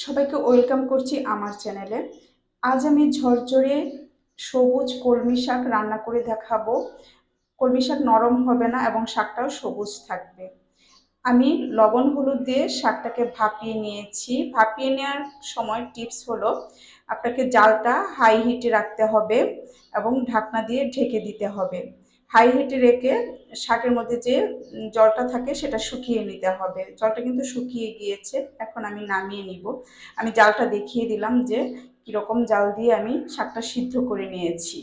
সবাইকে ওয়েলকাম করছি আমার চ্যানেলে। আজ আমি ঝরঝরে সবুজ কলমি শাক রান্না করে দেখাবো। কলমি শাক নরম হবে না এবং শাকটাও সবুজ থাকবে। আমি লবণ হলুদ দিয়ে শাকটাকে ভাপিয়ে নিয়েছি। ভাপিয়ে নেওয়ার সময় টিপস হলো, আপনাকে জালটা হাই হিটে রাখতে হবে এবং ঢাকনা দিয়ে ঢেকে দিতে হবে। হাই হিটে রেখে শাকের মধ্যে যে জলটা থাকে সেটা শুকিয়ে নিতে হবে। জলটা কিন্তু শুকিয়ে গিয়েছে, এখন আমি নামিয়ে নিব। আমি জালটা দেখিয়ে দিলাম যে কীরকম জাল দিয়ে আমি শাকটা সিদ্ধ করে নিয়েছি।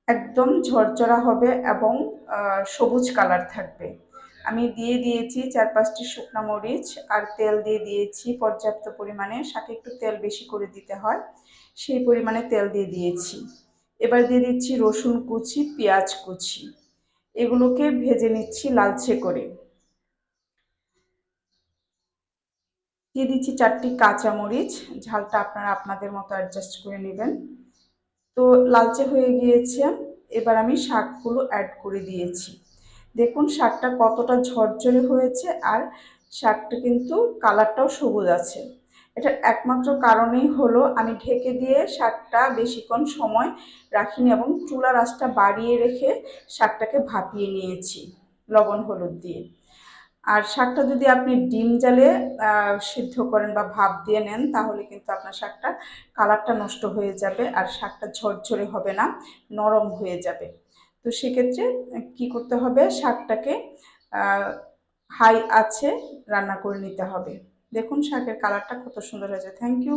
একদম ঝরঝরা হবে এবং সবুজ কালার থাকবে। আমি দিয়ে দিয়েছি 4-5টি শুকনো মরিচ আর তেল দিয়ে দিয়েছি পর্যাপ্ত পরিমাণে। শাকে একটু তেল বেশি করে দিতে হয়, সেই পরিমাণে তেল দিয়ে দিয়েছি। এবার দিয়ে দিচ্ছি রসুন কুচি, পেঁয়াজ কুচি, এগুলোকে ভেজে নিচ্ছি লালচে করে। দিয়ে দিচ্ছি 4টি কাঁচামরিচ, ঝালটা আপনারা আপনাদের মতো অ্যাডজাস্ট করে নেবেন। তো লালচে হয়ে গিয়েছে, এবার আমি শাকগুলো অ্যাড করে দিয়েছি। দেখুন শাকটা কতটা ঝরঝরে হয়েছে আর শাকটা কিন্তু কালারটাও সবুজ আছে। এটার একমাত্র কারণেই হলো আমি ঢেকে দিয়ে শাকটা বেশিক্ষণ সময় রাখিনি এবং চুলার আঁচটা বাড়িয়ে রেখে শাকটাকে ভাপিয়ে নিয়েছি লবণ হলুদ দিয়ে। আর শাকটা যদি আপনি ডিম জালে সিদ্ধ করেন বা ভাপ দিয়ে নেন, তাহলে কিন্তু আপনার শাকটা কালারটা নষ্ট হয়ে যাবে আর শাকটা ঝরঝরে হবে না, নরম হয়ে যাবে। তো সেক্ষেত্রে কি করতে হবে, শাকটাকে হাই আছে রান্না করে নিতে হবে। দেখুন শাকের কালারটা কত সুন্দর হয়েছে। Thank you.